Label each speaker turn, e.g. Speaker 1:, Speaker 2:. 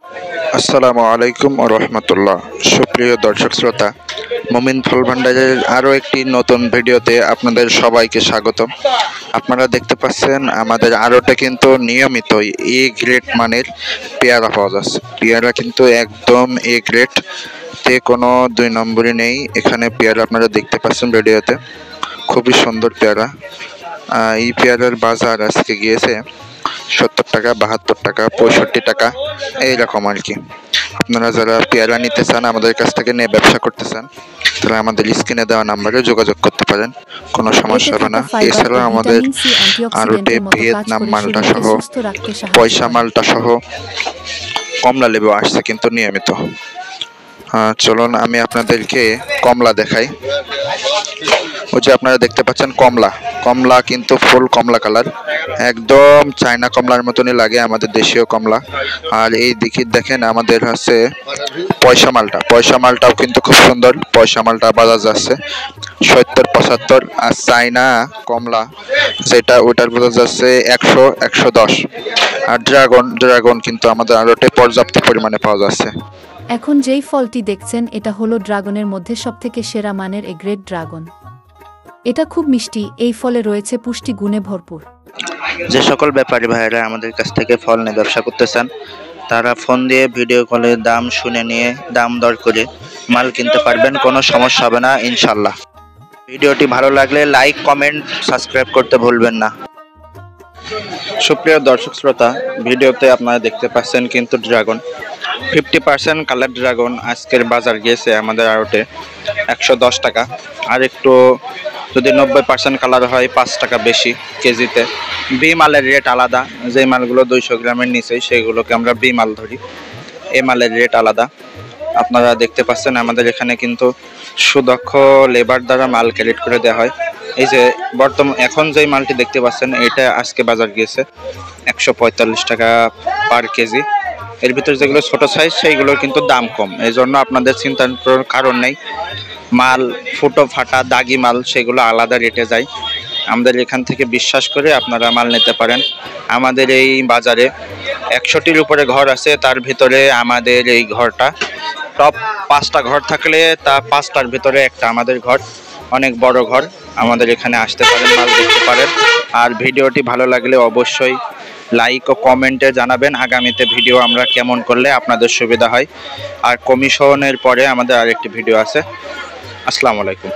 Speaker 1: আসসালামু আলাইকুম ওয়া রাহমাতুল্লাহ। সুপ্রিয় দর্শক শ্রোতা, মুমিন ফল ভান্ডারের আরও একটি নতুন ভিডিওতে আপনাদের সবাইকে স্বাগতম। আপনারা দেখতে পাচ্ছেন আমাদের আড়তে কিন্তু নিয়মিতই এ গ্রেড মানের পেয়ারা পাওয়া যাচ্ছে। পেয়ারা কিন্তু একদম এ গ্রেড, তে কোনো দুই নম্বরই নেই। এখানে পেয়ারা আপনারা দেখতে পাচ্ছেন ভিডিওতে, খুবই সুন্দর পেয়ারা। এই পেয়ারার বাজার আজকে গিয়েছে 70 টাকা, 72 টাকা, 65 টাকা, এইরকম আর কি। আপনারা যারা পেয়ারা নিতে চান, আমাদের কাছ থেকে নিয়ে ব্যবসা করতে চান, তাহলে আমাদের স্ক্রিনে দেওয়া নাম্বারে যোগাযোগ করতে পারেন, কোনো সমস্যা হবে না। এছাড়াও আমাদের আড়তে ভিয়েতনাম মালটা সহ, পয়সা মালটা সহ কমলা লেবু আসছে কিন্তু নিয়মিত। চলুন আমি আপনাদেরকে কমলা দেখাই। ওই যে আপনারা দেখতে পাচ্ছেন কমলা, কমলা কিন্তু ফুল কমলা কালার, একদম চায়না কমলার মতনই লাগে, আমাদের দেশীয় কমলা। আর এই দিকে দেখেন আমাদের হচ্ছে পয়সা মালটা, পয়সা মালটাও কিন্তু খুব সুন্দর। পয়সা মালটা বাজার যাচ্ছে 70-75, আর চায়না কমলা যেটা ওটার বাজার যাচ্ছে 100-110। আর ড্রাগন কিন্তু আমাদের আড়তে পর্যাপ্ত পরিমাণে পাওয়া যাচ্ছে।
Speaker 2: এখন যেই ফলটি দেখছেন এটা হলো ড্রাগনের মধ্যে সবথেকে সেরা মানের এ গ্রেড ড্রাগন। এটা খুব মিষ্টি, এই ফলে রয়েছে পুষ্টি গুণে ভরপুর।
Speaker 1: যে সকল ব্যাপারী ভাইয়েরা আমাদের কাছ থেকে ফল নিয়ে ব্যবসা করতে চান, তারা ফোন দিয়ে ভিডিও কলে দাম শুনে নিয়ে দাম দর করে মাল কিনতে পারবেন, কোনো সমস্যা হবে না ইনশাল্লাহ। ভিডিওটি ভালো লাগলে লাইক, কমেন্ট, সাবস্ক্রাইব করতে ভুলবেন না। সুপ্রিয় দর্শক শ্রোতা, ভিডিওতে আপনারা দেখতে পাচ্ছেন কিন্তু ড্রাগন 50% কালার ড্রাগন আজকের বাজার গিয়েছে আমাদের আড়তে 110 টাকা। আর একটু যদি 90% কালার হয় 5 টাকা বেশি কেজিতে। বি মালের রেট আলাদা, যে মালগুলো 200 গ্রামের নিচে সেগুলোকে আমরা বি মাল ধরি, এ মালের রেট আলাদা। আপনারা দেখতে পাচ্ছেন আমাদের এখানে কিন্তু সুদক্ষ লেবার দ্বারা মাল ক্যারেট করে দেওয়া হয়। এই যে এখন যেই মালটি দেখতে পাচ্ছেন, এটা আজকে বাজার গিয়েছে 145 টাকা পার কেজি। এর ভিতরে যেগুলো ছোট সাইজ সেইগুলোর কিন্তু দাম কম, এই জন্য আপনাদের চিন্তার কারণ নেই। মাল ফুটো ফাটা দাগি মাল সেগুলো আলাদা রেটে যায়। আমাদের এখান থেকে বিশ্বাস করে আপনারা মাল নিতে পারেন। আমাদের এই বাজারে 100টির উপরে ঘর আছে, তার ভিতরে আমাদের এই ঘরটা টপ 5টা ঘর থাকলে তা 5টার ভিতরে একটা আমাদের ঘর, অনেক বড় ঘর। আমাদের এখানে আসতে পারেন, মাল দেখতে পারেন। আর ভিডিওটি ভালো লাগলে অবশ্যই লাইক ও কমেন্টে জানাবেন আগামীতে ভিডিও আমরা কেমন করলে আপনাদের সুবিধা হয়। আর কমিশনের পরে আমাদের আরেকটি ভিডিও আছে। আসসালামু আলাইকুম।